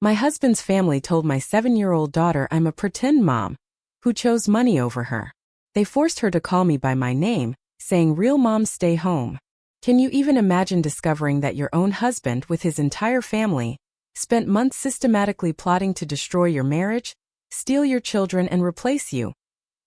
My husband's family told my 7-year-old daughter I'm a pretend mom who chose money over her. They forced her to call me by my name, saying real moms stay home. Can you even imagine discovering that your own husband, with his entire family, spent months systematically plotting to destroy your marriage, steal your children, and replace you?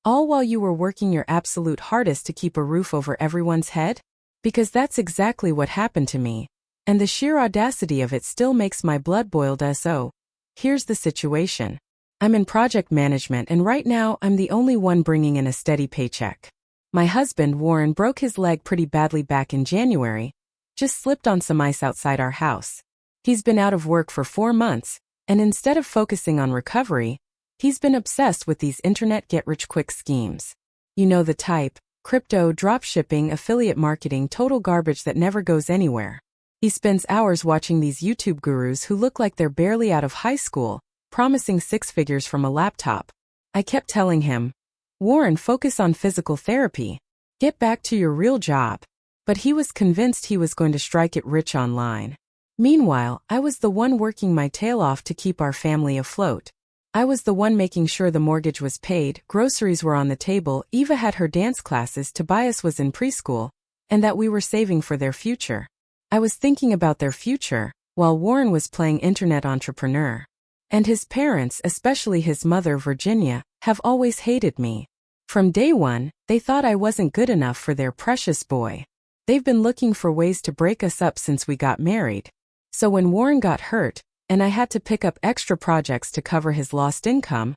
All while you were working your absolute hardest to keep a roof over everyone's head? Because that's exactly what happened to me. And the sheer audacity of it still makes my blood boil. So, here's the situation. I'm in project management and right now I'm the only one bringing in a steady paycheck. My husband, Warren, broke his leg pretty badly back in January, just slipped on some ice outside our house. He's been out of work for 4 months, and instead of focusing on recovery, he's been obsessed with these internet get-rich-quick schemes. You know the type: crypto, dropshipping, affiliate marketing, total garbage that never goes anywhere. He spends hours watching these YouTube gurus who look like they're barely out of high school, promising 6 figures from a laptop. I kept telling him, Warren, focus on physical therapy. Get back to your real job. But he was convinced he was going to strike it rich online. Meanwhile, I was the one working my tail off to keep our family afloat. I was the one making sure the mortgage was paid, groceries were on the table, Eva had her dance classes, Tobias was in preschool, and that we were saving for their future. I was thinking about their future, while Warren was playing internet entrepreneur. And his parents, especially his mother, Virginia, have always hated me. From day one, they thought I wasn't good enough for their precious boy. They've been looking for ways to break us up since we got married. So when Warren got hurt, and I had to pick up extra projects to cover his lost income,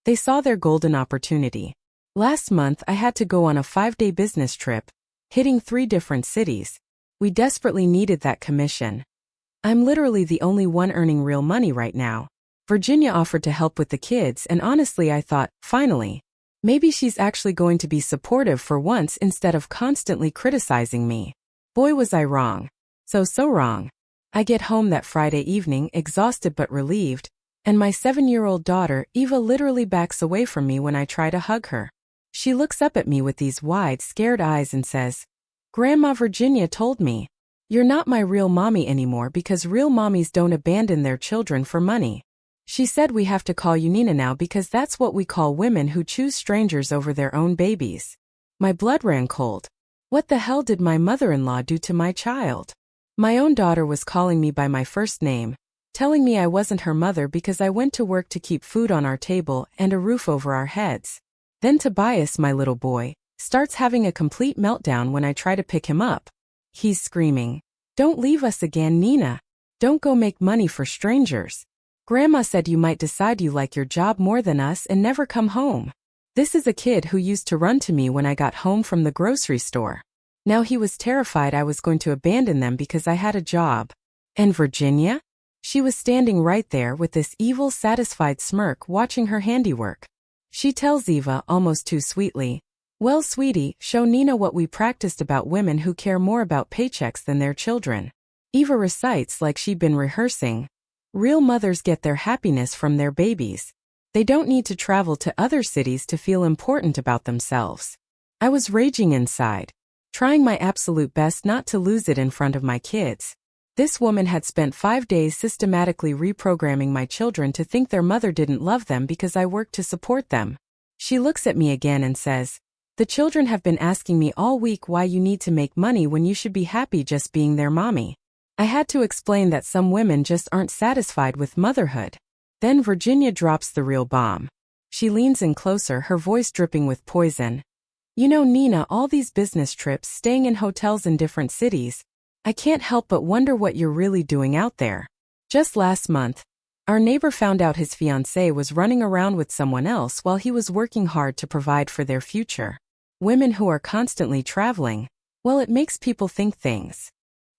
they saw their golden opportunity. Last month I had to go on a 5-day business trip, hitting 3 different cities. We desperately needed that commission. I'm literally the only one earning real money right now. Virginia offered to help with the kids, and honestly I thought, finally, maybe she's actually going to be supportive for once instead of constantly criticizing me. Boy, was I wrong. So wrong. I get home that Friday evening, exhausted but relieved, and my 7-year-old daughter, Eva, literally backs away from me when I try to hug her. She looks up at me with these wide, scared eyes and says, Grandma, Virginia told me, you're not my real mommy anymore because real mommies don't abandon their children for money. She said we have to call you Nina now because that's what we call women who choose strangers over their own babies. My blood ran cold. What the hell did my mother-in-law do to my child? My own daughter was calling me by my first name, telling me I wasn't her mother because I went to work to keep food on our table and a roof over our heads. Then Tobias, my little boy, starts having a complete meltdown when I try to pick him up. He's screaming, Don't leave us again, Nina. Don't go make money for strangers. Grandma said you might decide you like your job more than us and never come home. This is a kid who used to run to me when I got home from the grocery store. Now he was terrified I was going to abandon them because I had a job. And Virginia? She was standing right there with this evil, satisfied smirk watching her handiwork. She tells Eva, almost too sweetly, Well, sweetie, show Nina what we practiced about women who care more about paychecks than their children. Eva recites like she'd been rehearsing. Real mothers get their happiness from their babies. They don't need to travel to other cities to feel important about themselves. I was raging inside, trying my absolute best not to lose it in front of my kids. This woman had spent 5 days systematically reprogramming my children to think their mother didn't love them because I worked to support them. She looks at me again and says, The children have been asking me all week why you need to make money when you should be happy just being their mommy. I had to explain that some women just aren't satisfied with motherhood. Then Virginia drops the real bomb. She leans in closer, her voice dripping with poison. You know, Nina, all these business trips, staying in hotels in different cities, I can't help but wonder what you're really doing out there. Just last month, our neighbor found out his fiancée was running around with someone else while he was working hard to provide for their future. Women who are constantly traveling, well, it makes people think things.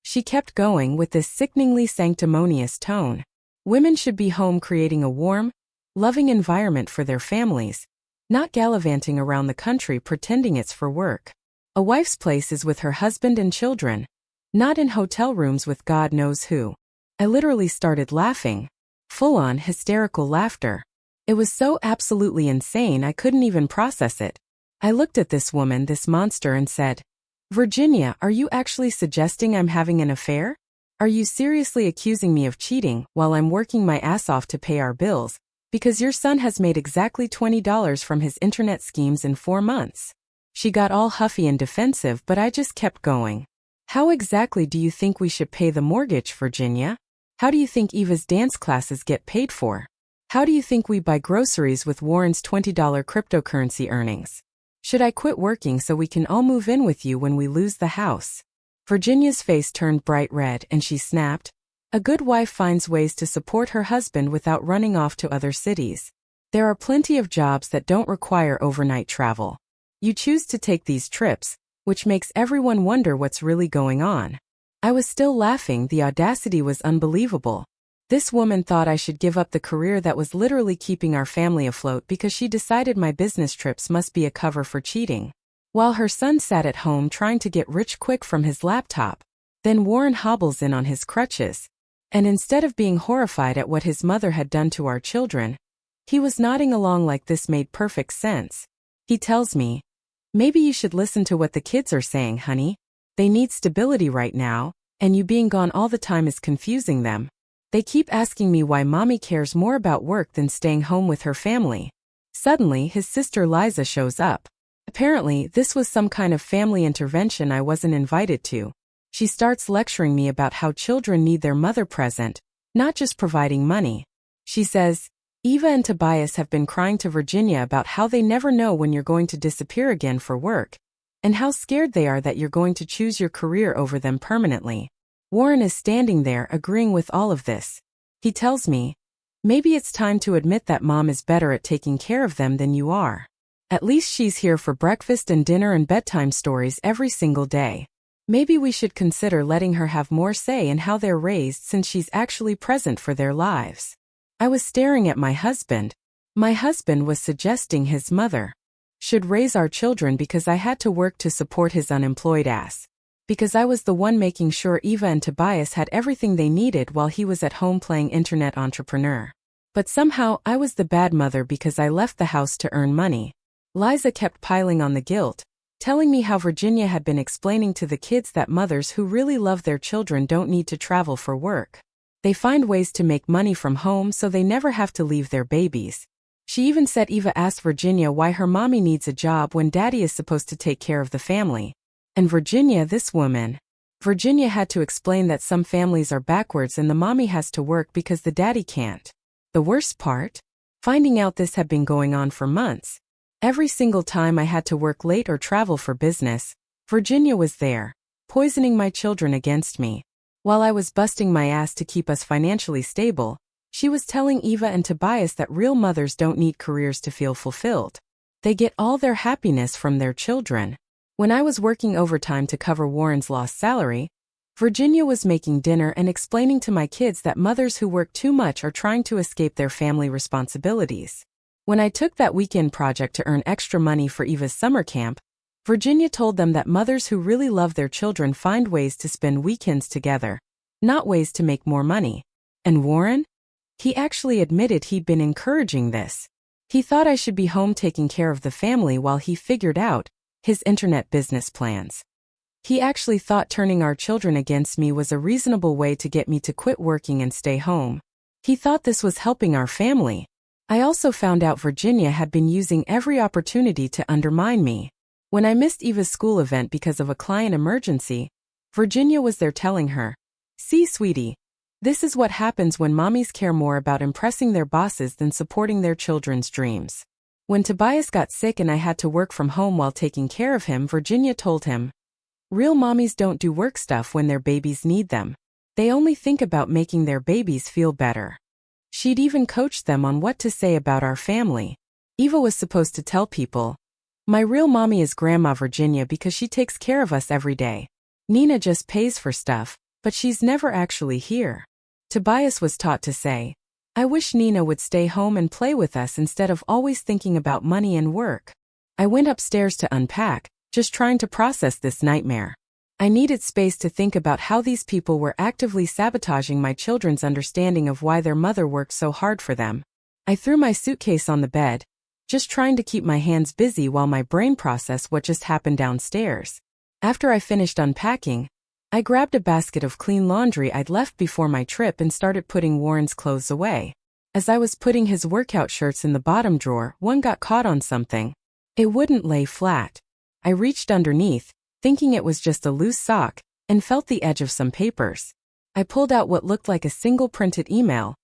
She kept going with this sickeningly sanctimonious tone. Women should be home creating a warm, loving environment for their families, not gallivanting around the country pretending it's for work. A wife's place is with her husband and children, not in hotel rooms with God knows who. I literally started laughing. Full-on hysterical laughter. It was so absolutely insane I couldn't even process it. I looked at this woman, this monster, and said, Virginia, are you actually suggesting I'm having an affair? Are you seriously accusing me of cheating while I'm working my ass off to pay our bills, because your son has made exactly $20 from his internet schemes in 4 months? She got all huffy and defensive, but I just kept going. How exactly do you think we should pay the mortgage, Virginia? How do you think Eva's dance classes get paid for? How do you think we buy groceries with Warren's $20 cryptocurrency earnings? Should I quit working so we can all move in with you when we lose the house? Virginia's face turned bright red and she snapped, "A good wife finds ways to support her husband without running off to other cities. There are plenty of jobs that don't require overnight travel. You choose to take these trips, which makes everyone wonder what's really going on." I was still laughing. The audacity was unbelievable. This woman thought I should give up the career that was literally keeping our family afloat because she decided my business trips must be a cover for cheating, while her son sat at home trying to get rich quick from his laptop. Then Warren hobbles in on his crutches, and instead of being horrified at what his mother had done to our children, he was nodding along like this made perfect sense. He tells me, "Maybe you should listen to what the kids are saying, honey. They need stability right now, and you being gone all the time is confusing them. They keep asking me why mommy cares more about work than staying home with her family." Suddenly, his sister Liza shows up. Apparently, this was some kind of family intervention I wasn't invited to. She starts lecturing me about how children need their mother present, not just providing money. She says, "Eva and Tobias have been crying to Virginia about how they never know when you're going to disappear again for work, and how scared they are that you're going to choose your career over them permanently." Warren is standing there agreeing with all of this. He tells me, "Maybe it's time to admit that mom is better at taking care of them than you are. At least she's here for breakfast and dinner and bedtime stories every single day. Maybe we should consider letting her have more say in how they're raised since she's actually present for their lives." I was staring at my husband. My husband was suggesting his mother should raise our children because I had to work to support his unemployed ass. Because I was the one making sure Eva and Tobias had everything they needed while he was at home playing internet entrepreneur. But somehow I was the bad mother because I left the house to earn money. Liza kept piling on the guilt, telling me how Virginia had been explaining to the kids that mothers who really love their children don't need to travel for work. They find ways to make money from home so they never have to leave their babies. She even said Eva asked Virginia why her mommy needs a job when daddy is supposed to take care of the family. And Virginia had to explain that some families are backwards and the mommy has to work because the daddy can't. The worst part? Finding out this had been going on for months. Every single time I had to work late or travel for business, Virginia was there, poisoning my children against me. While I was busting my ass to keep us financially stable, she was telling Eva and Tobias that real mothers don't need careers to feel fulfilled. They get all their happiness from their children. When I was working overtime to cover Warren's lost salary, Virginia was making dinner and explaining to my kids that mothers who work too much are trying to escape their family responsibilities. When I took that weekend project to earn extra money for Eva's summer camp, Virginia told them that mothers who really love their children find ways to spend weekends together, not ways to make more money. And Warren? He actually admitted he'd been encouraging this. He thought I should be home taking care of the family while he figured out his internet business plans. He actually thought turning our children against me was a reasonable way to get me to quit working and stay home. He thought this was helping our family. I also found out Virginia had been using every opportunity to undermine me. When I missed Eva's school event because of a client emergency, Virginia was there telling her, "See, sweetie, this is what happens when mommies care more about impressing their bosses than supporting their children's dreams." When Tobias got sick and I had to work from home while taking care of him, Virginia told him, "Real mommies don't do work stuff when their babies need them. They only think about making their babies feel better." She'd even coached them on what to say about our family. Eva was supposed to tell people, "My real mommy is Grandma Virginia because she takes care of us every day. Nina just pays for stuff, but she's never actually here." Tobias was taught to say, "I wish Nina would stay home and play with us instead of always thinking about money and work." I went upstairs to unpack, just trying to process this nightmare. I needed space to think about how these people were actively sabotaging my children's understanding of why their mother worked so hard for them. I threw my suitcase on the bed, just trying to keep my hands busy while my brain processed what just happened downstairs. After I finished unpacking, I grabbed a basket of clean laundry I'd left before my trip and started putting Warren's clothes away. As I was putting his workout shirts in the bottom drawer, one got caught on something. It wouldn't lay flat. I reached underneath, thinking it was just a loose sock, and felt the edge of some papers. I pulled out what looked like a single printed email,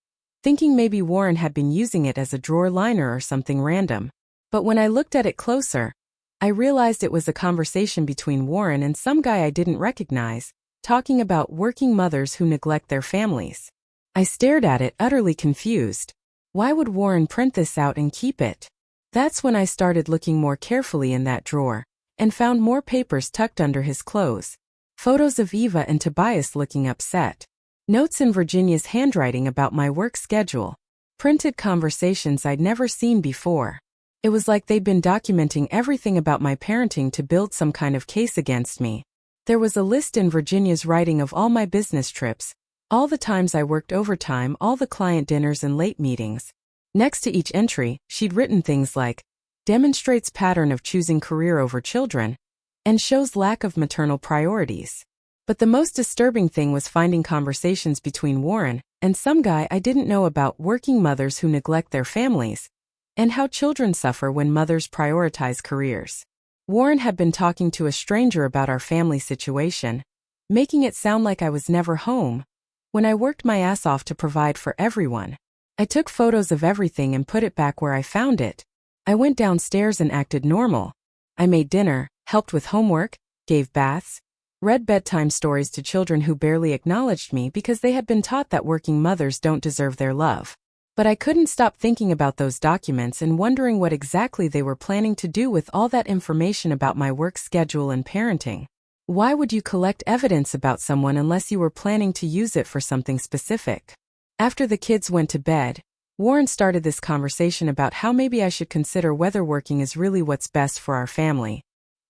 thinking maybe Warren had been using it as a drawer liner or something random. But when I looked at it closer, I realized it was a conversation between Warren and some guy I didn't recognize, talking about working mothers who neglect their families. I stared at it, utterly confused. Why would Warren print this out and keep it? That's when I started looking more carefully in that drawer, and found more papers tucked under his clothes. Photos of Eva and Tobias looking upset. Notes in Virginia's handwriting about my work schedule. Printed conversations I'd never seen before. It was like they'd been documenting everything about my parenting to build some kind of case against me. There was a list in Virginia's writing of all my business trips, all the times I worked overtime, all the client dinners and late meetings. Next to each entry, she'd written things like, demonstrates pattern of choosing career over children, and shows lack of maternal priorities. But the most disturbing thing was finding conversations between Warren and some guy I didn't know about working mothers who neglect their families, and how children suffer when mothers prioritize careers. Warren had been talking to a stranger about our family situation, making it sound like I was never home, when I worked my ass off to provide for everyone. I took photos of everything and put it back where I found it. I went downstairs and acted normal. I made dinner, helped with homework, gave baths, read bedtime stories to children who barely acknowledged me because they had been taught that working mothers don't deserve their love. But I couldn't stop thinking about those documents and wondering what exactly they were planning to do with all that information about my work schedule and parenting. Why would you collect evidence about someone unless you were planning to use it for something specific? After the kids went to bed, Warren started this conversation about how maybe I should consider whether working is really what's best for our family.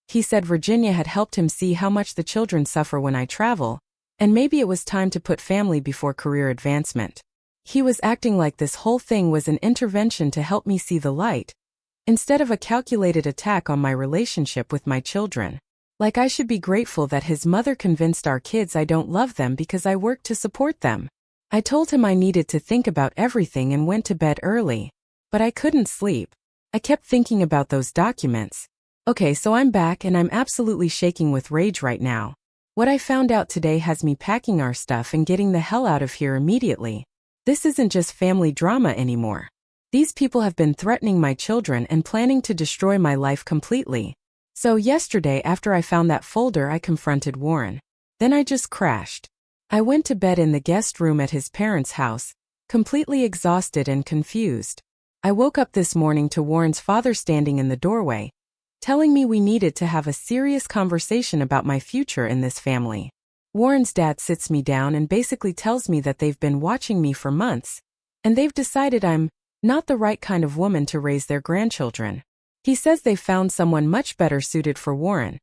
He said Virginia had helped him see how much the children suffer when I travel, and maybe it was time to put family before career advancement. He was acting like this whole thing was an intervention to help me see the light, instead of a calculated attack on my relationship with my children. Like I should be grateful that his mother convinced our kids I don't love them because I work to support them. I told him I needed to think about everything and went to bed early. But I couldn't sleep. I kept thinking about those documents. Okay, so I'm back and I'm absolutely shaking with rage right now. What I found out today has me packing our stuff and getting the hell out of here immediately. This isn't just family drama anymore. These people have been threatening my children and planning to destroy my life completely. So yesterday after I found that folder I confronted Warren. Then I just crashed. I went to bed in the guest room at his parents' house, completely exhausted and confused. I woke up this morning to Warren's father standing in the doorway, telling me we needed to have a serious conversation about my future in this family. Warren's dad sits me down and basically tells me that they've been watching me for months, and they've decided I'm not the right kind of woman to raise their grandchildren. He says they've found someone much better suited for Warren.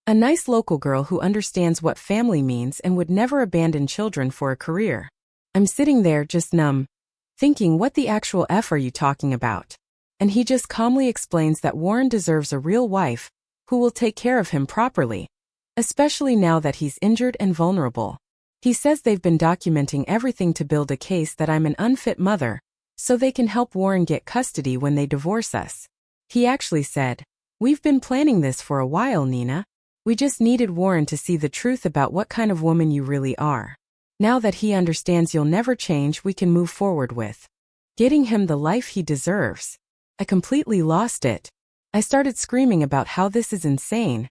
A nice local girl who understands what family means and would never abandon children for a career. I'm sitting there just numb, thinking what the actual F are you talking about? And he just calmly explains that Warren deserves a real wife, who will take care of him properly. Especially now that he's injured and vulnerable. He says they've been documenting everything to build a case that I'm an unfit mother, so they can help Warren get custody when they divorce us. He actually said, "We've been planning this for a while, Nina. We just needed Warren to see the truth about what kind of woman you really are. Now that he understands you'll never change, we can move forward with getting him the life he deserves." I completely lost it. I started screaming about how this is insane.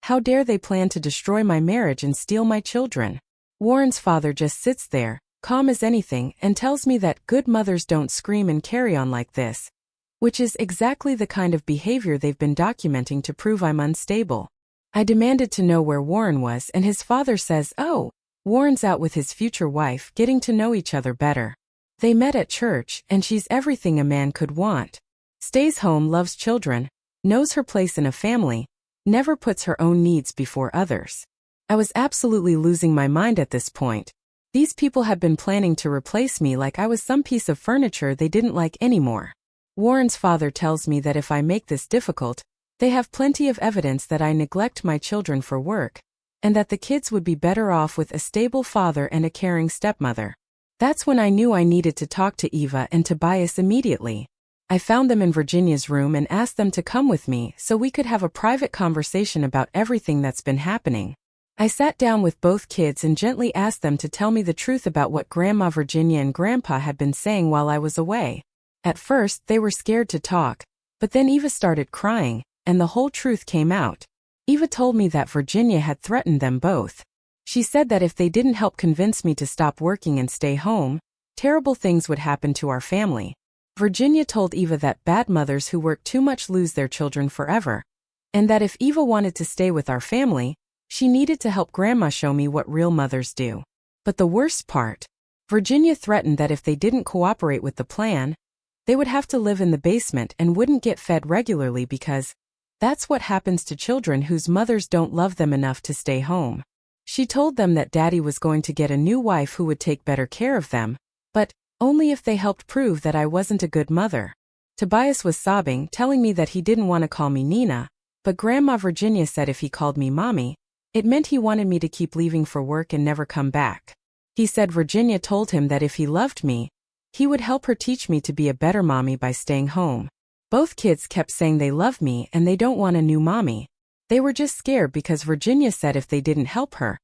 How dare they plan to destroy my marriage and steal my children? Warren's father just sits there, calm as anything, and tells me that good mothers don't scream and carry on like this, which is exactly the kind of behavior they've been documenting to prove I'm unstable. I demanded to know where Warren was, and his father says, "Oh, Warren's out with his future wife, getting to know each other better. They met at church, and she's everything a man could want. Stays home, loves children, knows her place in a family, never puts her own needs before others." I was absolutely losing my mind at this point. These people had been planning to replace me like I was some piece of furniture they didn't like anymore. Warren's father tells me that if I make this difficult, they have plenty of evidence that I neglect my children for work, and that the kids would be better off with a stable father and a caring stepmother. That's when I knew I needed to talk to Eva and Tobias immediately. I found them in Virginia's room and asked them to come with me so we could have a private conversation about everything that's been happening. I sat down with both kids and gently asked them to tell me the truth about what Grandma Virginia and Grandpa had been saying while I was away. At first, they were scared to talk, but then Eva started crying, and the whole truth came out. Eva told me that Virginia had threatened them both. She said that if they didn't help convince me to stop working and stay home, terrible things would happen to our family. Virginia told Eva that bad mothers who work too much lose their children forever, and that if Eva wanted to stay with our family, she needed to help Grandma show me what real mothers do. But the worst part, Virginia threatened that if they didn't cooperate with the plan, they would have to live in the basement and wouldn't get fed regularly because that's what happens to children whose mothers don't love them enough to stay home. She told them that Daddy was going to get a new wife who would take better care of them, but only if they helped prove that I wasn't a good mother. Tobias was sobbing, telling me that he didn't want to call me Nina, but Grandma Virginia said if he called me Mommy, it meant he wanted me to keep leaving for work and never come back. He said Virginia told him that if he loved me, he would help her teach me to be a better mommy by staying home. Both kids kept saying they love me and they don't want a new mommy. They were just scared because Virginia said if they didn't help her,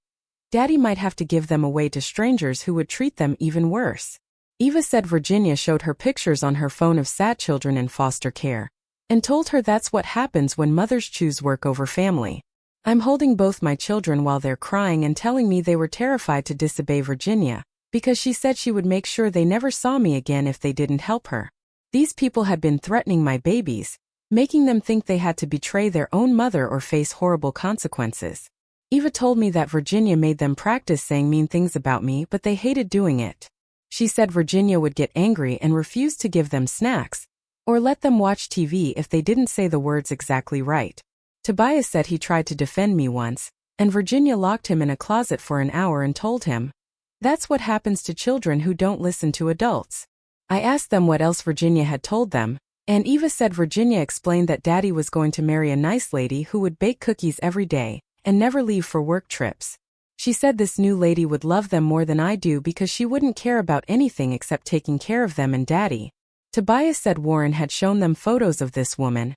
Daddy might have to give them away to strangers who would treat them even worse. Eva said Virginia showed her pictures on her phone of sad children in foster care, and told her that's what happens when mothers choose work over family. I'm holding both my children while they're crying and telling me they were terrified to disobey Virginia, because she said she would make sure they never saw me again if they didn't help her. These people had been threatening my babies, making them think they had to betray their own mother or face horrible consequences. Eva told me that Virginia made them practice saying mean things about me, but they hated doing it. She said Virginia would get angry and refuse to give them snacks, or let them watch TV if they didn't say the words exactly right. Tobias said he tried to defend me once, and Virginia locked him in a closet for an hour and told him, "That's what happens to children who don't listen to adults." I asked them what else Virginia had told them, and Eva said Virginia explained that Daddy was going to marry a nice lady who would bake cookies every day and never leave for work trips. She said this new lady would love them more than I do because she wouldn't care about anything except taking care of them and Daddy. Tobias said Warren had shown them photos of this woman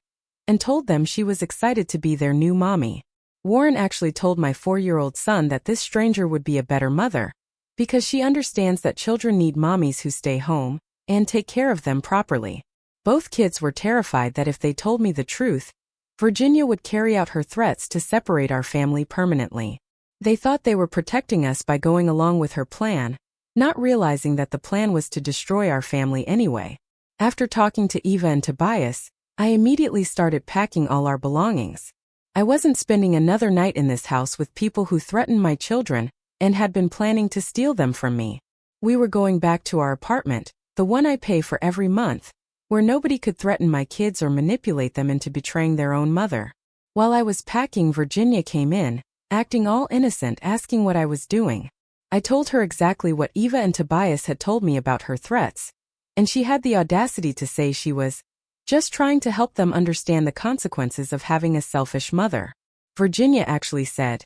and told them she was excited to be their new mommy. Warren actually told my 4-year-old son that this stranger would be a better mother because she understands that children need mommies who stay home and take care of them properly. Both kids were terrified that if they told me the truth, Virginia would carry out her threats to separate our family permanently. They thought they were protecting us by going along with her plan, not realizing that the plan was to destroy our family anyway. After talking to Eva and Tobias, I immediately started packing all our belongings. I wasn't spending another night in this house with people who threatened my children and had been planning to steal them from me. We were going back to our apartment, the one I pay for every month, where nobody could threaten my kids or manipulate them into betraying their own mother. While I was packing, Virginia came in, acting all innocent, asking what I was doing. I told her exactly what Eva and Tobias had told me about her threats, and she had the audacity to say she was just trying to help them understand the consequences of having a selfish mother. Virginia actually said,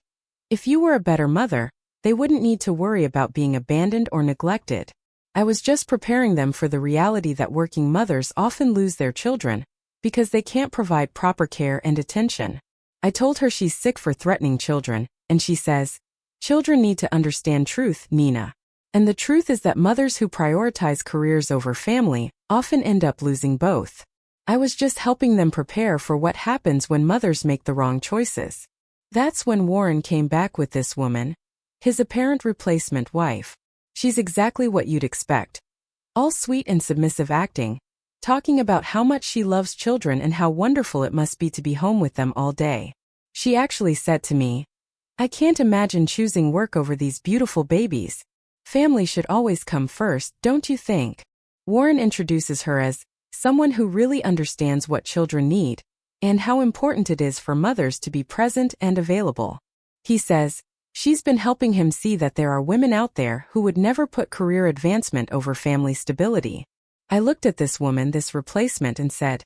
"If you were a better mother, they wouldn't need to worry about being abandoned or neglected." I was just preparing them for the reality that working mothers often lose their children because they can't provide proper care and attention. I told her she's sick for threatening children, and she says, "Children need to understand truth, Nina. And the truth is that mothers who prioritize careers over family often end up losing both." I was just helping them prepare for what happens when mothers make the wrong choices. That's when Warren came back with this woman, his apparent replacement wife. She's exactly what you'd expect. All sweet and submissive acting, talking about how much she loves children and how wonderful it must be to be home with them all day. She actually said to me, "I can't imagine choosing work over these beautiful babies. Family should always come first, don't you think?" Warren introduces her as someone who really understands what children need and how important it is for mothers to be present and available. He says, she's been helping him see that there are women out there who would never put career advancement over family stability. I looked at this woman, this replacement, and said,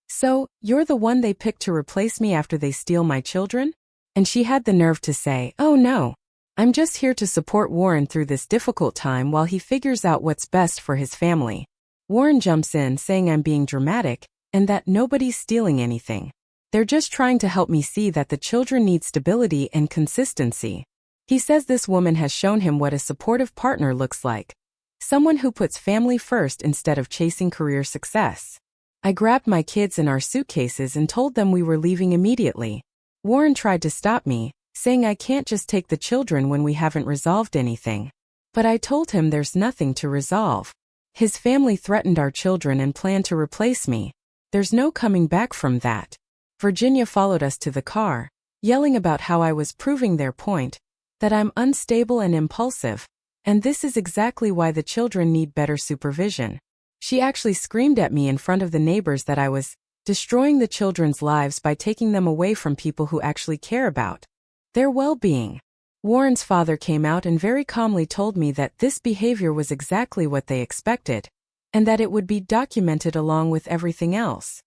"So, you're the one they picked to replace me after they steal my children?" And she had the nerve to say, "Oh no. I'm just here to support Warren through this difficult time while he figures out what's best for his family." Warren jumps in saying I'm being dramatic and that nobody's stealing anything. They're just trying to help me see that the children need stability and consistency. He says this woman has shown him what a supportive partner looks like. Someone who puts family first instead of chasing career success. I grabbed my kids and our suitcases and told them we were leaving immediately. Warren tried to stop me, saying I can't just take the children when we haven't resolved anything. But I told him there's nothing to resolve. His family threatened our children and planned to replace me. There's no coming back from that. Virginia followed us to the car, yelling about how I was proving their point, that I'm unstable and impulsive, and this is exactly why the children need better supervision. She actually screamed at me in front of the neighbors that I was destroying the children's lives by taking them away from people who actually care about their well-being. Warren's father came out and very calmly told me that this behavior was exactly what they expected, and that it would be documented along with everything else.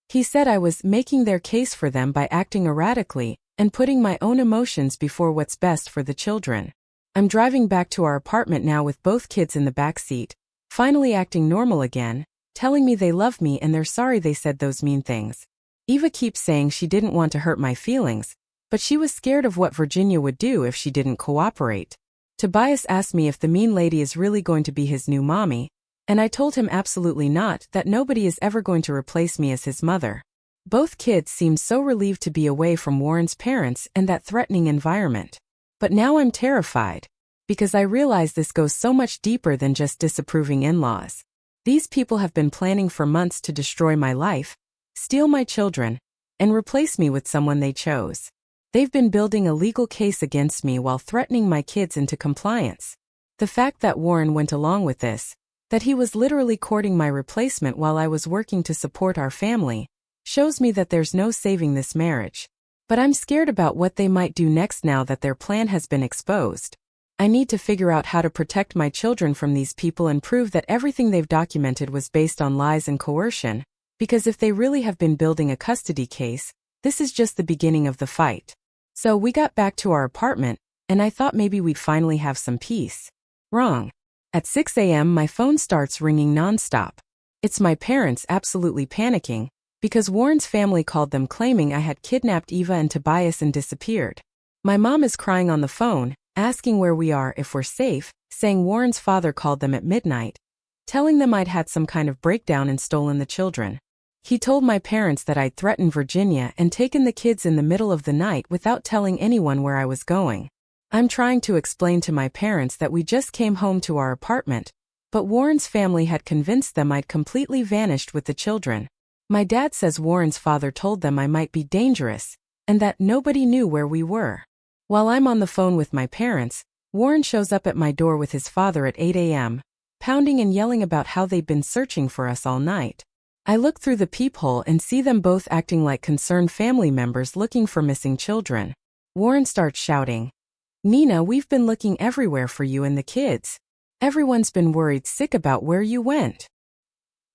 He said I was making their case for them by acting erratically and putting my own emotions before what's best for the children. I'm driving back to our apartment now with both kids in the back seat, finally acting normal again, telling me they love me and they're sorry they said those mean things. Eva keeps saying she didn't want to hurt my feelings, but she was scared of what Virginia would do if she didn't cooperate. Tobias asked me if the mean lady is really going to be his new mommy, and I told him absolutely not, that nobody is ever going to replace me as his mother. Both kids seemed so relieved to be away from Warren's parents and that threatening environment. But now I'm terrified, because I realize this goes so much deeper than just disapproving in-laws. These people have been planning for months to destroy my life, steal my children, and replace me with someone they chose. They've been building a legal case against me while threatening my kids into compliance. The fact that Warren went along with this, that he was literally courting my replacement while I was working to support our family, shows me that there's no saving this marriage. But I'm scared about what they might do next now that their plan has been exposed. I need to figure out how to protect my children from these people and prove that everything they've documented was based on lies and coercion, because if they really have been building a custody case, this is just the beginning of the fight. So we got back to our apartment, and I thought maybe we'd finally have some peace. Wrong. At 6 a.m. my phone starts ringing nonstop. It's my parents absolutely panicking, because Warren's family called them claiming I had kidnapped Eva and Tobias and disappeared. My mom is crying on the phone, asking where we are, if we're safe, saying Warren's father called them at midnight, telling them I'd had some kind of breakdown and stolen the children. He told my parents that I'd threatened Virginia and taken the kids in the middle of the night without telling anyone where I was going. I'm trying to explain to my parents that we just came home to our apartment, but Warren's family had convinced them I'd completely vanished with the children. My dad says Warren's father told them I might be dangerous, and that nobody knew where we were. While I'm on the phone with my parents, Warren shows up at my door with his father at 8 a.m., pounding and yelling about how they'd been searching for us all night. I look through the peephole and see them both acting like concerned family members looking for missing children. Warren starts shouting, "Nina, we've been looking everywhere for you and the kids. Everyone's been worried sick about where you went."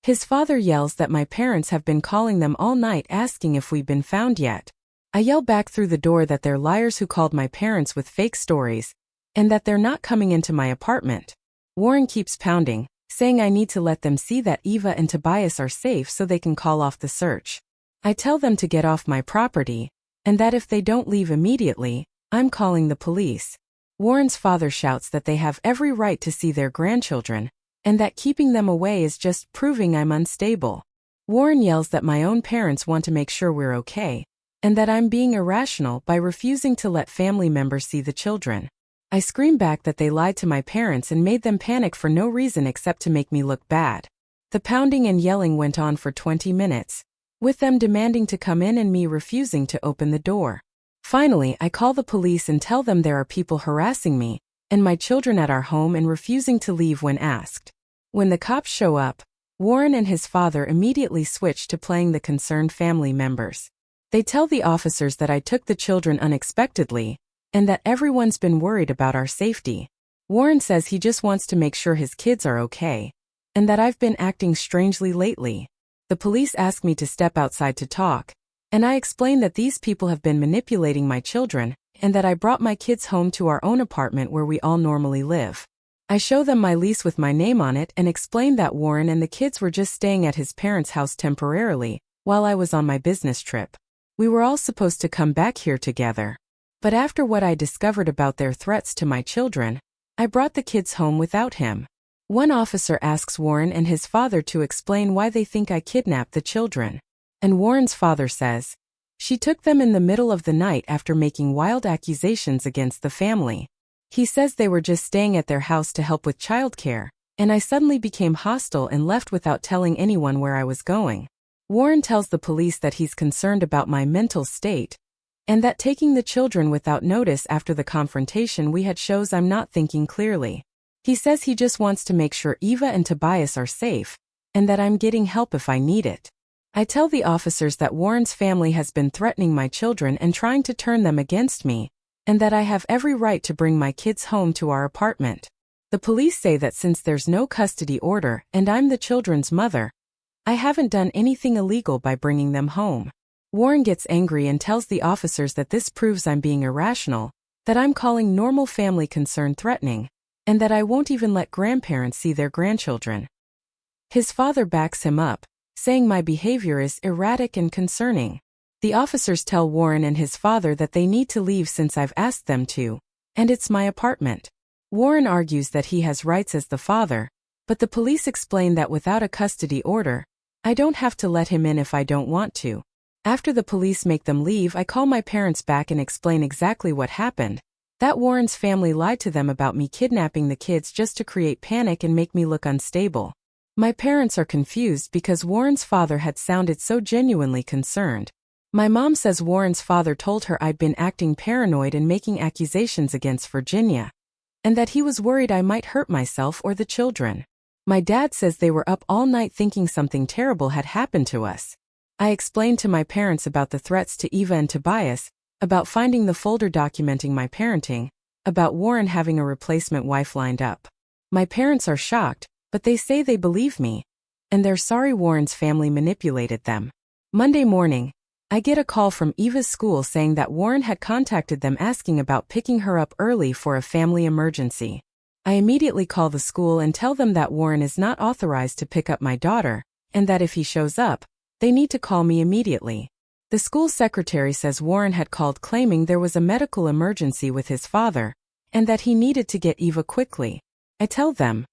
His father yells that my parents have been calling them all night asking if we've been found yet. I yell back through the door that they're liars who called my parents with fake stories, and that they're not coming into my apartment. Warren keeps pounding, saying I need to let them see that Eva and Tobias are safe so they can call off the search. I tell them to get off my property, and that if they don't leave immediately, I'm calling the police. Warren's father shouts that they have every right to see their grandchildren, and that keeping them away is just proving I'm unstable. Warren yells that my own parents want to make sure we're okay, and that I'm being irrational by refusing to let family members see the children. I scream back that they lied to my parents and made them panic for no reason except to make me look bad. The pounding and yelling went on for 20 minutes, with them demanding to come in and me refusing to open the door. Finally, I call the police and tell them there are people harassing me and my children at our home and refusing to leave when asked. When the cops show up, Warren and his father immediately switch to playing the concerned family members. They tell the officers that I took the children unexpectedly, and that everyone's been worried about our safety. Warren says he just wants to make sure his kids are okay, and that I've been acting strangely lately. The police ask me to step outside to talk, And I explain that these people have been manipulating my children, and that I brought my kids home to our own apartment where we all normally live. I show them my lease with my name on it and explain that Warren and the kids were just staying at his parents' house temporarily, while I was on my business trip. We were all supposed to come back here together. But after what I discovered about their threats to my children, I brought the kids home without him. One officer asks Warren and his father to explain why they think I kidnapped the children. And Warren's father says, "She took them in the middle of the night after making wild accusations against the family. He says they were just staying at their house to help with childcare, and I suddenly became hostile and left without telling anyone where I was going." Warren tells the police that he's concerned about my mental state, and that taking the children without notice after the confrontation we had shows I'm not thinking clearly. He says he just wants to make sure Eva and Tobias are safe, and that I'm getting help if I need it. I tell the officers that Warren's family has been threatening my children and trying to turn them against me, and that I have every right to bring my kids home to our apartment. The police say that since there's no custody order and I'm the children's mother, I haven't done anything illegal by bringing them home. Warren gets angry and tells the officers that this proves I'm being irrational, that I'm calling normal family concern threatening, and that I won't even let grandparents see their grandchildren. His father backs him up, saying my behavior is erratic and concerning. The officers tell Warren and his father that they need to leave since I've asked them to, and it's my apartment. Warren argues that he has rights as the father, but the police explain that without a custody order, I don't have to let him in if I don't want to. After the police make them leave, I call my parents back and explain exactly what happened, that Warren's family lied to them about me kidnapping the kids just to create panic and make me look unstable. My parents are confused because Warren's father had sounded so genuinely concerned. My mom says Warren's father told her I'd been acting paranoid and making accusations against Virginia, and that he was worried I might hurt myself or the children. My dad says they were up all night thinking something terrible had happened to us. I explained to my parents about the threats to Eva and Tobias, about finding the folder documenting my parenting, about Warren having a replacement wife lined up. My parents are shocked, but they say they believe me, and they're sorry Warren's family manipulated them. Monday morning, I get a call from Eva's school saying that Warren had contacted them asking about picking her up early for a family emergency. I immediately call the school and tell them that Warren is not authorized to pick up my daughter, and that if he shows up, they need to call me immediately. The school secretary says Warren had called claiming there was a medical emergency with his father, and that he needed to get Eva quickly. I tell them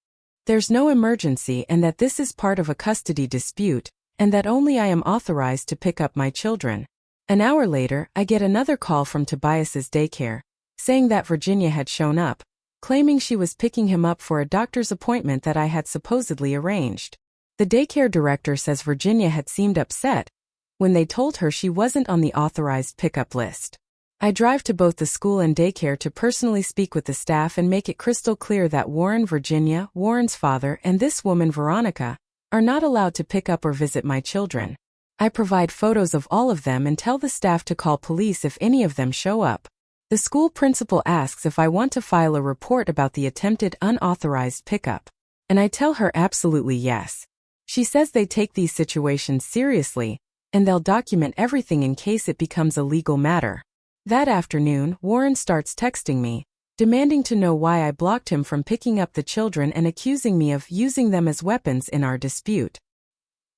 there's no emergency and that this is part of a custody dispute, and that only I am authorized to pick up my children. An hour later, I get another call from Tobias's daycare, saying that Virginia had shown up, claiming she was picking him up for a doctor's appointment that I had supposedly arranged. The daycare director says Virginia had seemed upset when they told her she wasn't on the authorized pickup list. I drive to both the school and daycare to personally speak with the staff and make it crystal clear that Warren, Virginia, Warren's father, and this woman, Veronica, are not allowed to pick up or visit my children. I provide photos of all of them and tell the staff to call police if any of them show up. The school principal asks if I want to file a report about the attempted unauthorized pickup, and I tell her absolutely yes. She says they take these situations seriously, and they'll document everything in case it becomes a legal matter. That afternoon, Warren starts texting me, demanding to know why I blocked him from picking up the children and accusing me of using them as weapons in our dispute.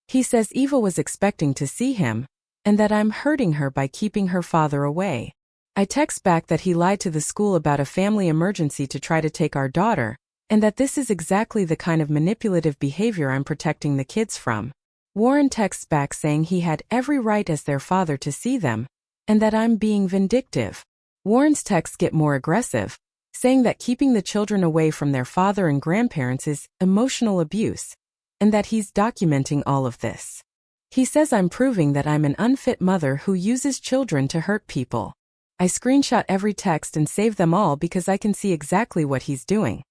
He says Eva was expecting to see him, and that I'm hurting her by keeping her father away. I text back that he lied to the school about a family emergency to try to take our daughter, and that this is exactly the kind of manipulative behavior I'm protecting the kids from. Warren texts back saying he had every right as their father to see them, and that I'm being vindictive. Warren's texts get more aggressive, saying that keeping the children away from their father and grandparents is emotional abuse, and that he's documenting all of this. He says I'm proving that I'm an unfit mother who uses children to hurt people. I screenshot every text and save them all because I can see exactly what he's doing,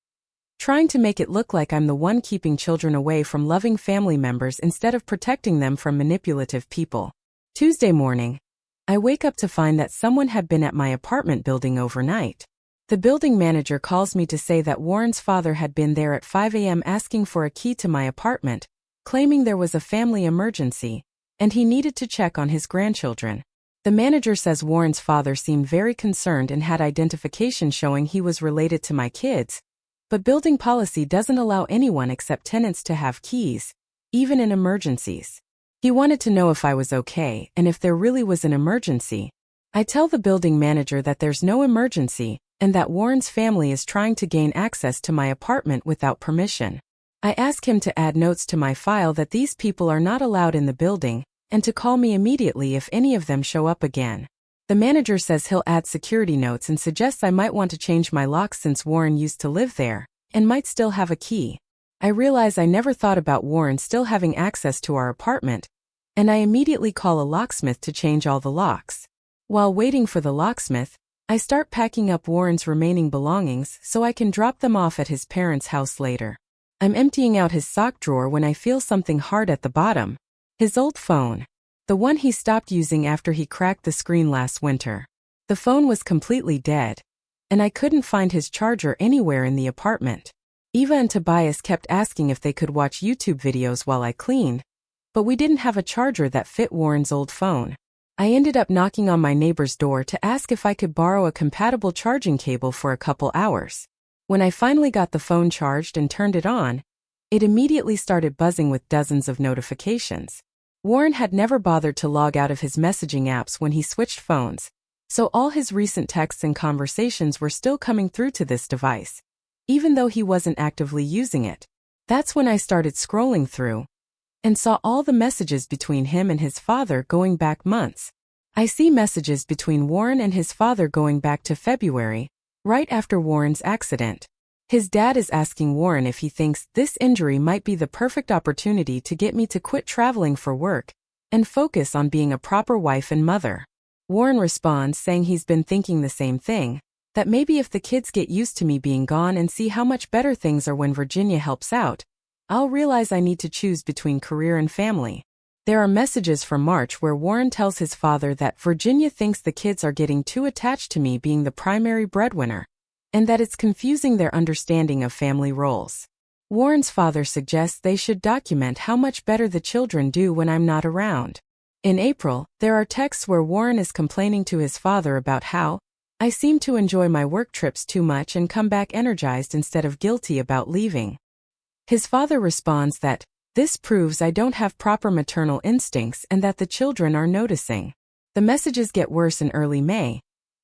trying to make it look like I'm the one keeping children away from loving family members instead of protecting them from manipulative people. Tuesday morning, I wake up to find that someone had been at my apartment building overnight. The building manager calls me to say that Warren's father had been there at 5 a.m. asking for a key to my apartment, claiming there was a family emergency, and he needed to check on his grandchildren. The manager says Warren's father seemed very concerned and had identification showing he was related to my kids, but building policy doesn't allow anyone except tenants to have keys, even in emergencies. He wanted to know if I was okay and if there really was an emergency. I tell the building manager that there's no emergency and that Warren's family is trying to gain access to my apartment without permission. I ask him to add notes to my file that these people are not allowed in the building and to call me immediately if any of them show up again. The manager says he'll add security notes and suggests I might want to change my lock since Warren used to live there and might still have a key. I realize I never thought about Warren still having access to our apartment, and I immediately call a locksmith to change all the locks. While waiting for the locksmith, I start packing up Warren's remaining belongings so I can drop them off at his parents' house later. I'm emptying out his sock drawer when I feel something hard at the bottom. His old phone. The one he stopped using after he cracked the screen last winter. The phone was completely dead, and I couldn't find his charger anywhere in the apartment. Eva and Tobias kept asking if they could watch YouTube videos while I cleaned, but we didn't have a charger that fit Warren's old phone. I ended up knocking on my neighbor's door to ask if I could borrow a compatible charging cable for a couple hours. When I finally got the phone charged and turned it on, it immediately started buzzing with dozens of notifications. Warren had never bothered to log out of his messaging apps when he switched phones, so all his recent texts and conversations were still coming through to this device, even though he wasn't actively using it. That's when I started scrolling through and saw all the messages between him and his father going back months. I see messages between Warren and his father going back to February, right after Warren's accident. His dad is asking Warren if he thinks this injury might be the perfect opportunity to get me to quit traveling for work and focus on being a proper wife and mother. Warren responds saying he's been thinking the same thing, that maybe if the kids get used to me being gone and see how much better things are when Virginia helps out, I'll realize I need to choose between career and family. There are messages from March where Warren tells his father that Virginia thinks the kids are getting too attached to me being the primary breadwinner, and that it's confusing their understanding of family roles. Warren's father suggests they should document how much better the children do when I'm not around. In April, there are texts where Warren is complaining to his father about how I seem to enjoy my work trips too much and come back energized instead of guilty about leaving. His father responds that this proves I don't have proper maternal instincts and that the children are noticing. The messages get worse in early May,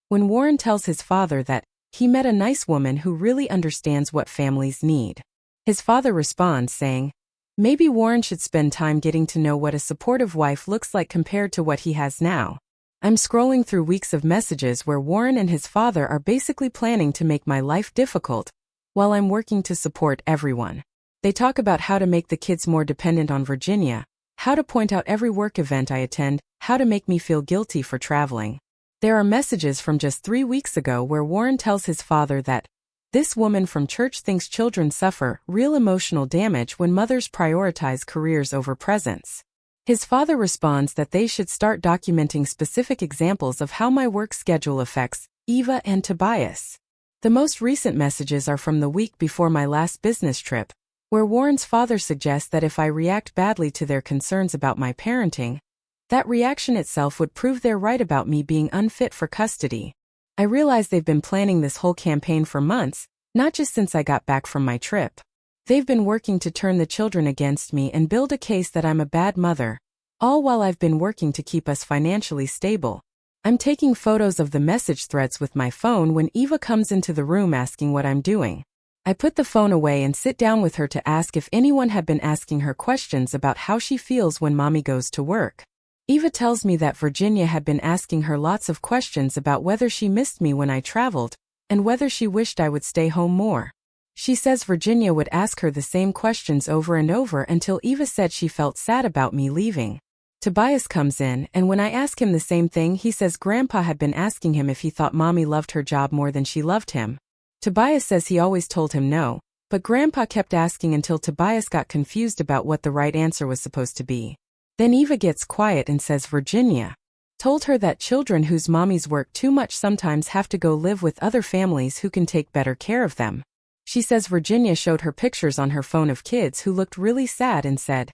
when Warren tells his father that he met a nice woman who really understands what families need. His father responds saying, maybe Warren should spend time getting to know what a supportive wife looks like compared to what he has now. I'm scrolling through weeks of messages where Warren and his father are basically planning to make my life difficult, while I'm working to support everyone. They talk about how to make the kids more dependent on Virginia, how to point out every work event I attend, how to make me feel guilty for traveling. There are messages from just 3 weeks ago where Warren tells his father that this woman from church thinks children suffer real emotional damage when mothers prioritize careers over presents. His father responds that they should start documenting specific examples of how my work schedule affects Eva and Tobias. The most recent messages are from the week before my last business trip, where Warren's father suggests that if I react badly to their concerns about my parenting, that reaction itself would prove they're right about me being unfit for custody. I realize they've been planning this whole campaign for months, not just since I got back from my trip. They've been working to turn the children against me and build a case that I'm a bad mother, all while I've been working to keep us financially stable. I'm taking photos of the message threads with my phone when Eva comes into the room asking what I'm doing. I put the phone away and sit down with her to ask if anyone had been asking her questions about how she feels when mommy goes to work. Eva tells me that Virginia had been asking her lots of questions about whether she missed me when I traveled, and whether she wished I would stay home more. She says Virginia would ask her the same questions over and over until Eva said she felt sad about me leaving. Tobias comes in, and when I ask him the same thing, he says Grandpa had been asking him if he thought Mommy loved her job more than she loved him. Tobias says he always told him no, but Grandpa kept asking until Tobias got confused about what the right answer was supposed to be. Then Eva gets quiet and says Virginia told her that children whose mommies work too much sometimes have to go live with other families who can take better care of them. She says Virginia showed her pictures on her phone of kids who looked really sad and said,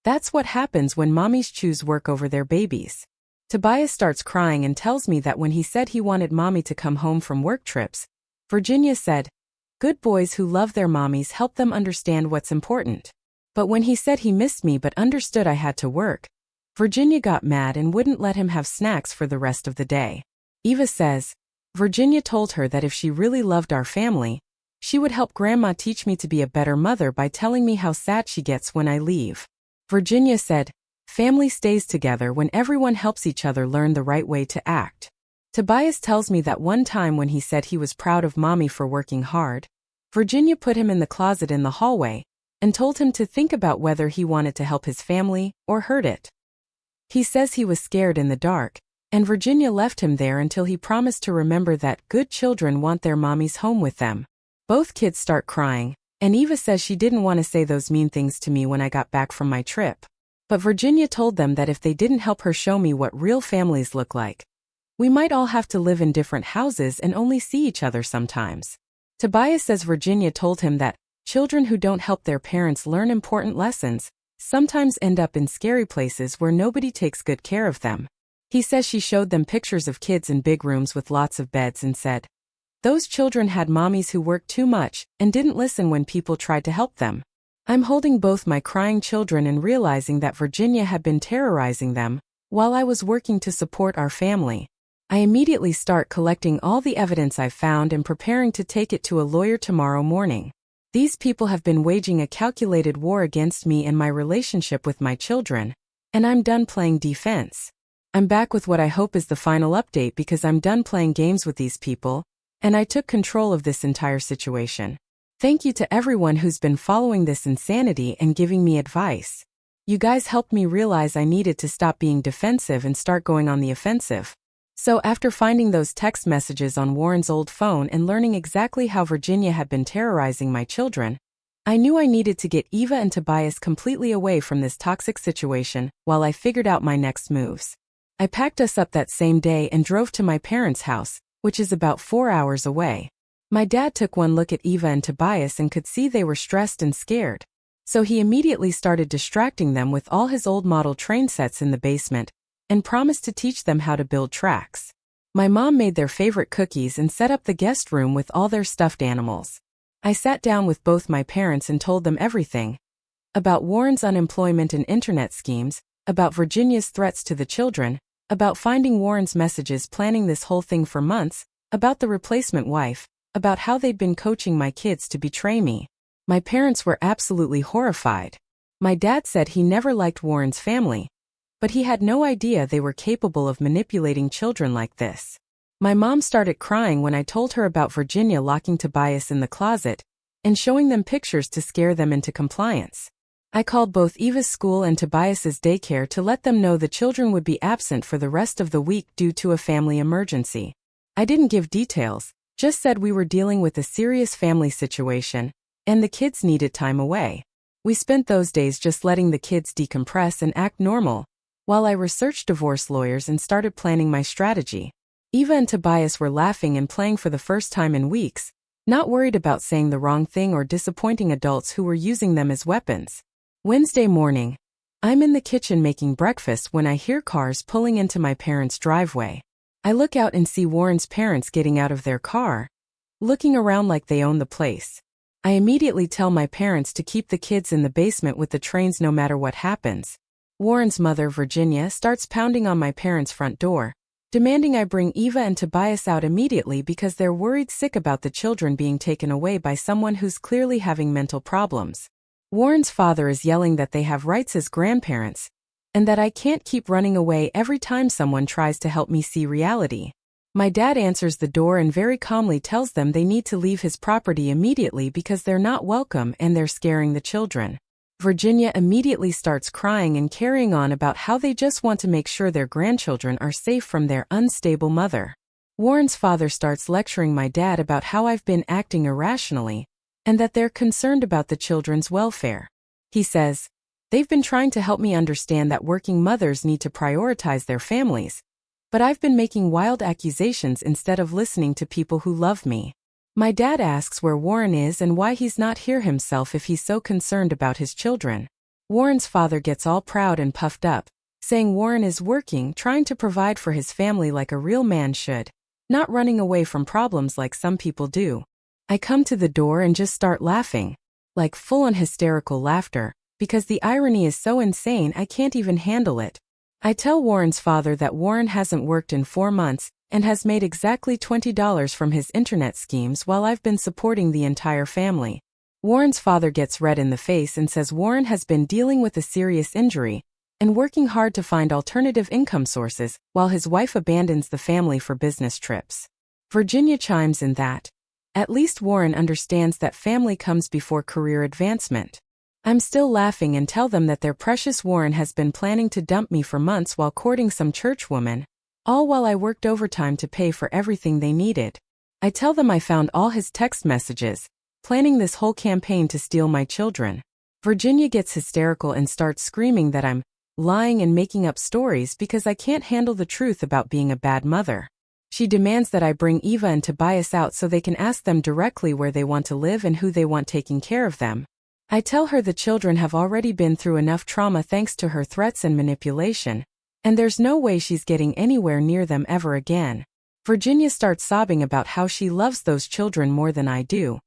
That's what happens when mommies choose work over their babies. Tobias starts crying and tells me that when he said he wanted mommy to come home from work trips, Virginia said, "Good boys who love their mommies help them understand what's important." But when he said he missed me but understood I had to work, Virginia got mad and wouldn't let him have snacks for the rest of the day. Eva says, Virginia told her that if she really loved our family, she would help Grandma teach me to be a better mother by telling me how sad she gets when I leave. Virginia said, family stays together when everyone helps each other learn the right way to act. Tobias tells me that one time when he said he was proud of mommy for working hard, Virginia put him in the closet in the hallway and told him to think about whether he wanted to help his family or hurt it. He says he was scared in the dark, and Virginia left him there until he promised to remember that good children want their mommies home with them. Both kids start crying, and Eva says she didn't want to say those mean things to me when I got back from my trip. But Virginia told them that if they didn't help her show me what real families look like, we might all have to live in different houses and only see each other sometimes. Tobias says Virginia told him that children who don't help their parents learn important lessons sometimes end up in scary places where nobody takes good care of them. He says she showed them pictures of kids in big rooms with lots of beds and said, those children had mommies who worked too much and didn't listen when people tried to help them. I'm holding both my crying children and realizing that Virginia had been terrorizing them while I was working to support our family. I immediately start collecting all the evidence I've found and preparing to take it to a lawyer tomorrow morning. These people have been waging a calculated war against me and my relationship with my children, and I'm done playing defense. I'm back with what I hope is the final update because I'm done playing games with these people, and I took control of this entire situation. Thank you to everyone who's been following this insanity and giving me advice. You guys helped me realize I needed to stop being defensive and start going on the offensive. So after finding those text messages on Warren's old phone and learning exactly how Virginia had been terrorizing my children, I knew I needed to get Eva and Tobias completely away from this toxic situation while I figured out my next moves. I packed us up that same day and drove to my parents' house, which is about 4 hours away. My dad took one look at Eva and Tobias and could see they were stressed and scared, so he immediately started distracting them with all his old model train sets in the basement and promised to teach them how to build tracks. My mom made their favorite cookies and set up the guest room with all their stuffed animals. I sat down with both my parents and told them everything. About Warren's unemployment and internet schemes, about Virginia's threats to the children, about finding Warren's messages planning this whole thing for months, about the replacement wife, about how they'd been coaching my kids to betray me. My parents were absolutely horrified. My dad said he never liked Warren's family, but he had no idea they were capable of manipulating children like this. My mom started crying when I told her about Virginia locking Tobias in the closet and showing them pictures to scare them into compliance. I called both Eva's school and Tobias's daycare to let them know the children would be absent for the rest of the week due to a family emergency. I didn't give details, just said we were dealing with a serious family situation, and the kids needed time away. We spent those days just letting the kids decompress and act normal, while I researched divorce lawyers and started planning my strategy. Eva and Tobias were laughing and playing for the first time in weeks, not worried about saying the wrong thing or disappointing adults who were using them as weapons. Wednesday morning, I'm in the kitchen making breakfast when I hear cars pulling into my parents' driveway. I look out and see Warren's parents getting out of their car, looking around like they own the place. I immediately tell my parents to keep the kids in the basement with the trains no matter what happens. Warren's mother, Virginia, starts pounding on my parents' front door, demanding I bring Eva and Tobias out immediately because they're worried sick about the children being taken away by someone who's clearly having mental problems. Warren's father is yelling that they have rights as grandparents, and that I can't keep running away every time someone tries to help me see reality. My dad answers the door and very calmly tells them they need to leave his property immediately because they're not welcome and they're scaring the children. Virginia immediately starts crying and carrying on about how they just want to make sure their grandchildren are safe from their unstable mother. Warren's father starts lecturing my dad about how I've been acting irrationally, and that they're concerned about the children's welfare. He says, they've been trying to help me understand that working mothers need to prioritize their families, but I've been making wild accusations instead of listening to people who love me. My dad asks where Warren is and why he's not here himself if he's so concerned about his children. Warren's father gets all proud and puffed up, saying Warren is working, trying to provide for his family like a real man should, not running away from problems like some people do. I come to the door and just start laughing, like full-on hysterical laughter, because the irony is so insane I can't even handle it. I tell Warren's father that Warren hasn't worked in 4 months and has made exactly $20 from his internet schemes while I've been supporting the entire family. Warren's father gets red in the face and says Warren has been dealing with a serious injury and working hard to find alternative income sources while his wife abandons the family for business trips. Virginia chimes in that, at least Warren understands that family comes before career advancement. I'm still laughing and tell them that their precious Warren has been planning to dump me for months while courting some churchwoman, all while I worked overtime to pay for everything they needed. I tell them I found all his text messages, planning this whole campaign to steal my children. Virginia gets hysterical and starts screaming that I'm lying and making up stories because I can't handle the truth about being a bad mother. She demands that I bring Eva and Tobias out so they can ask them directly where they want to live and who they want taking care of them. I tell her the children have already been through enough trauma thanks to her threats and manipulation, and there's no way she's getting anywhere near them ever again. Virginia starts sobbing about how she loves those children more than I do,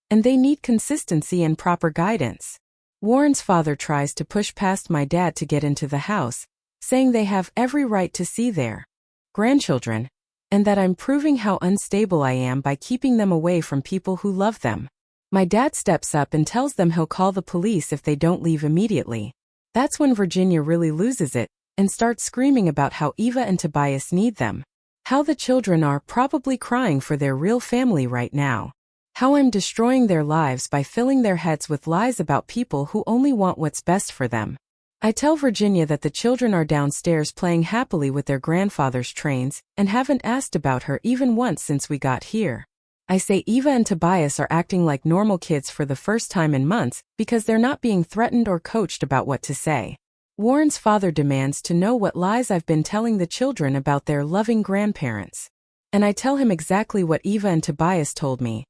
and they need consistency and proper guidance. Warren's father tries to push past my dad to get into the house, saying they have every right to see their grandchildren, and that I'm proving how unstable I am by keeping them away from people who love them. My dad steps up and tells them he'll call the police if they don't leave immediately. That's when Virginia really loses it and starts screaming about how Eva and Tobias need them, how the children are probably crying for their real family right now, how I'm destroying their lives by filling their heads with lies about people who only want what's best for them. I tell Virginia that the children are downstairs playing happily with their grandfather's trains and haven't asked about her even once since we got here. I say Eva and Tobias are acting like normal kids for the first time in months because they're not being threatened or coached about what to say. Warren's father demands to know what lies I've been telling the children about their loving grandparents. And I tell him exactly what Eva and Tobias told me.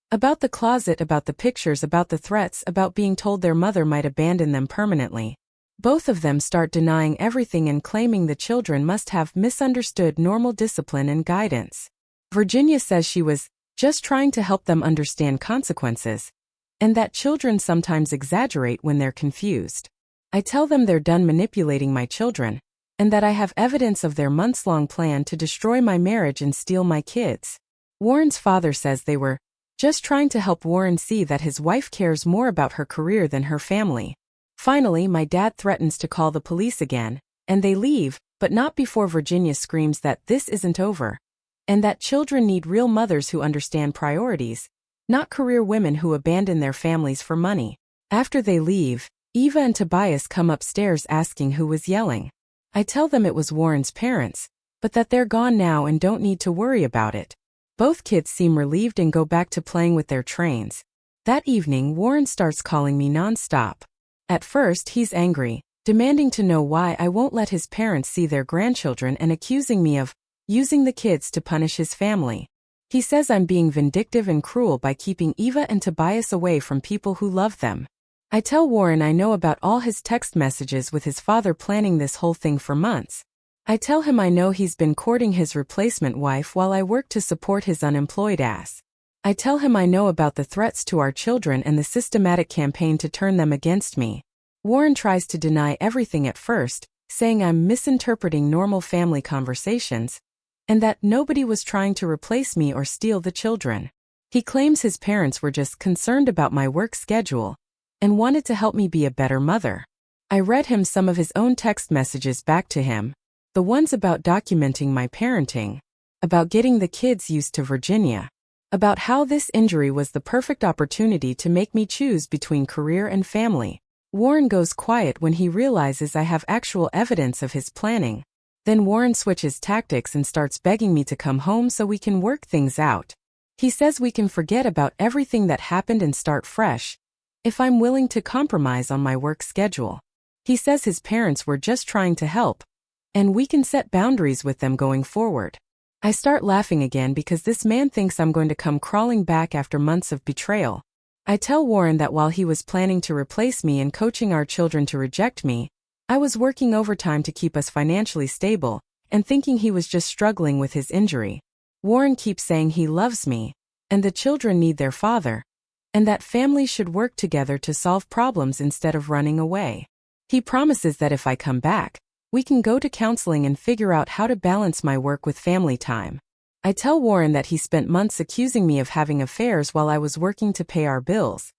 About the closet, about the pictures, about the threats, about being told their mother might abandon them permanently. Both of them start denying everything and claiming the children must have misunderstood normal discipline and guidance. Virginia says she was just trying to help them understand consequences, and that children sometimes exaggerate when they're confused. I tell them they're done manipulating my children, and that I have evidence of their months-long plan to destroy my marriage and steal my kids. Warren's father says they were just trying to help Warren see that his wife cares more about her career than her family. Finally, my dad threatens to call the police again, and they leave, but not before Virginia screams that this isn't over, and that children need real mothers who understand priorities, not career women who abandon their families for money. After they leave, Eva and Tobias come upstairs asking who was yelling. I tell them it was Warren's parents, but that they're gone now and don't need to worry about it. Both kids seem relieved and go back to playing with their trains. That evening, Warren starts calling me nonstop. At first, he's angry, demanding to know why I won't let his parents see their grandchildren and accusing me of using the kids to punish his family. He says I'm being vindictive and cruel by keeping Eva and Tobias away from people who love them. I tell Warren I know about all his text messages with his father planning this whole thing for months. I tell him I know he's been courting his replacement wife while I work to support his unemployed ass. I tell him I know about the threats to our children and the systematic campaign to turn them against me. Warren tries to deny everything at first, saying I'm misinterpreting normal family conversations, and that nobody was trying to replace me or steal the children. He claims his parents were just concerned about my work schedule and wanted to help me be a better mother. I read him some of his own text messages back to him, the ones about documenting my parenting, about getting the kids used to Virginia, about how this injury was the perfect opportunity to make me choose between career and family. Warren goes quiet when he realizes I have actual evidence of his planning. Then Warren switches tactics and starts begging me to come home so we can work things out. He says we can forget about everything that happened and start fresh, if I'm willing to compromise on my work schedule. He says his parents were just trying to help, and we can set boundaries with them going forward. I start laughing again because this man thinks I'm going to come crawling back after months of betrayal. I tell Warren that while he was planning to replace me and coaching our children to reject me, I was working overtime to keep us financially stable, and thinking he was just struggling with his injury. Warren keeps saying he loves me, and the children need their father, and that families should work together to solve problems instead of running away. He promises that if I come back, we can go to counseling and figure out how to balance my work with family time. I tell Warren that he spent months accusing me of having affairs while I was working to pay our bills,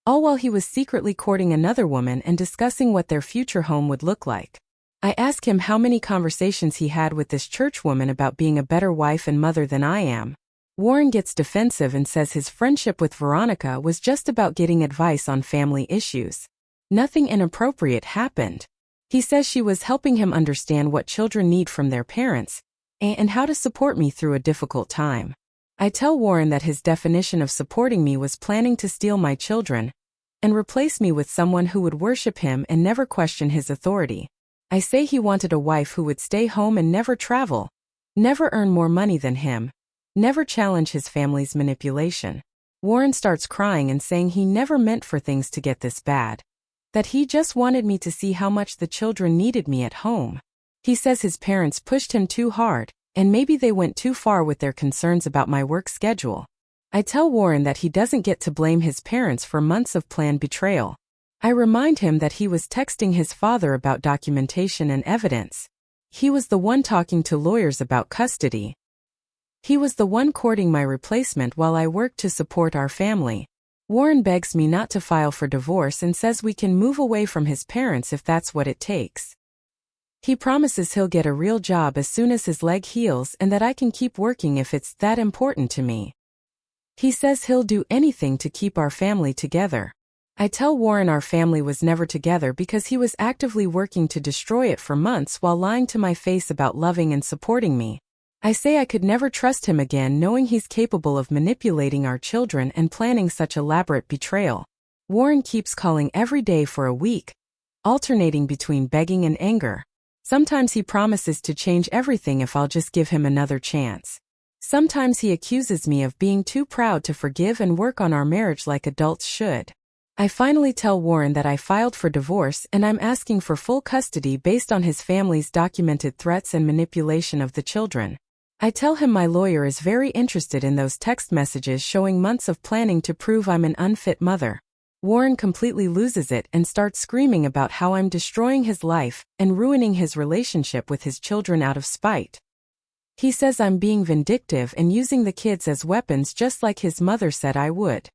all while he was secretly courting another woman and discussing what their future home would look like. I ask him how many conversations he had with this church woman about being a better wife and mother than I am. Warren gets defensive and says his friendship with Veronica was just about getting advice on family issues. Nothing inappropriate happened. He says she was helping him understand what children need from their parents, and how to support me through a difficult time. I tell Warren that his definition of supporting me was planning to steal my children and replace me with someone who would worship him and never question his authority. I say he wanted a wife who would stay home and never travel, never earn more money than him, never challenge his family's manipulation. Warren starts crying and saying he never meant for things to get this bad, that he just wanted me to see how much the children needed me at home. He says his parents pushed him too hard, and maybe they went too far with their concerns about my work schedule. I tell Warren that he doesn't get to blame his parents for months of planned betrayal. I remind him that he was texting his father about documentation and evidence. He was the one talking to lawyers about custody. He was the one courting my replacement while I worked to support our family. Warren begs me not to file for divorce and says we can move away from his parents if that's what it takes. He promises he'll get a real job as soon as his leg heals and that I can keep working if it's that important to me. He says he'll do anything to keep our family together. I tell Warren our family was never together because he was actively working to destroy it for months while lying to my face about loving and supporting me. I say I could never trust him again knowing he's capable of manipulating our children and planning such elaborate betrayal. Warren keeps calling every day for a week, alternating between begging and anger. Sometimes he promises to change everything if I'll just give him another chance. Sometimes he accuses me of being too proud to forgive and work on our marriage like adults should. I finally tell Warren that I filed for divorce and I'm asking for full custody based on his family's documented threats and manipulation of the children. I tell him my lawyer is very interested in those text messages showing months of planning to prove I'm an unfit mother. Warren completely loses it and starts screaming about how I'm destroying his life and ruining his relationship with his children out of spite. He says I'm being vindictive and using the kids as weapons just like his mother said I would.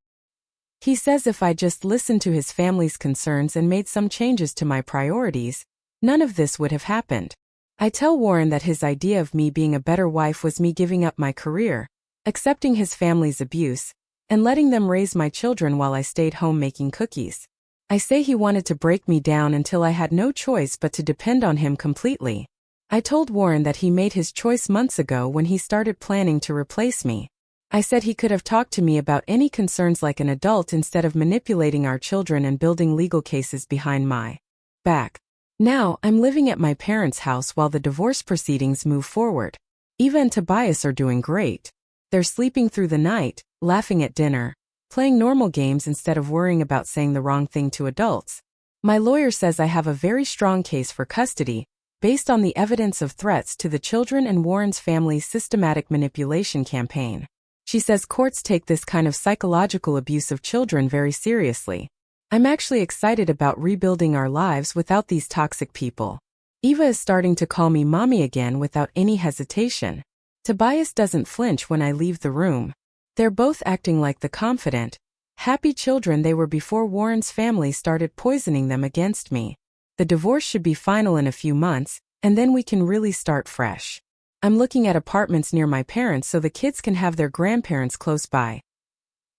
He says if I just listened to his family's concerns and made some changes to my priorities, none of this would have happened. I tell Warren that his idea of me being a better wife was me giving up my career, accepting his family's abuse, and letting them raise my children while I stayed home making cookies. I say he wanted to break me down until I had no choice but to depend on him completely. I told Warren that he made his choice months ago when he started planning to replace me. I said he could have talked to me about any concerns like an adult instead of manipulating our children and building legal cases behind my back. Now, I'm living at my parents' house while the divorce proceedings move forward. Eva and Tobias are doing great. They're sleeping through the night, laughing at dinner, playing normal games instead of worrying about saying the wrong thing to adults. My lawyer says I have a very strong case for custody, based on the evidence of threats to the children and Warren's family's systematic manipulation campaign. She says courts take this kind of psychological abuse of children very seriously. I'm actually excited about rebuilding our lives without these toxic people. Eva is starting to call me mommy again without any hesitation. Tobias doesn't flinch when I leave the room. They're both acting like the confident, happy children they were before Warren's family started poisoning them against me. The divorce should be final in a few months, and then we can really start fresh. I'm looking at apartments near my parents so the kids can have their grandparents close by.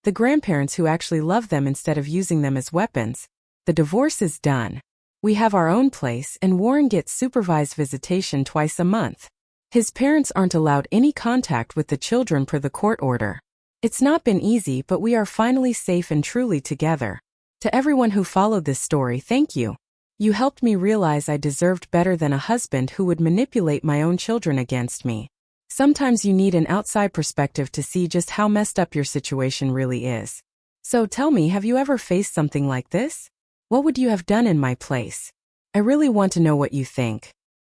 The grandparents who actually love them instead of using them as weapons. The divorce is done. We have our own place and Warren gets supervised visitation twice a month. His parents aren't allowed any contact with the children per the court order. It's not been easy, but we are finally safe and truly together. To everyone who followed this story, thank you. You helped me realize I deserved better than a husband who would manipulate my own children against me. Sometimes you need an outside perspective to see just how messed up your situation really is. So tell me, have you ever faced something like this? What would you have done in my place? I really want to know what you think.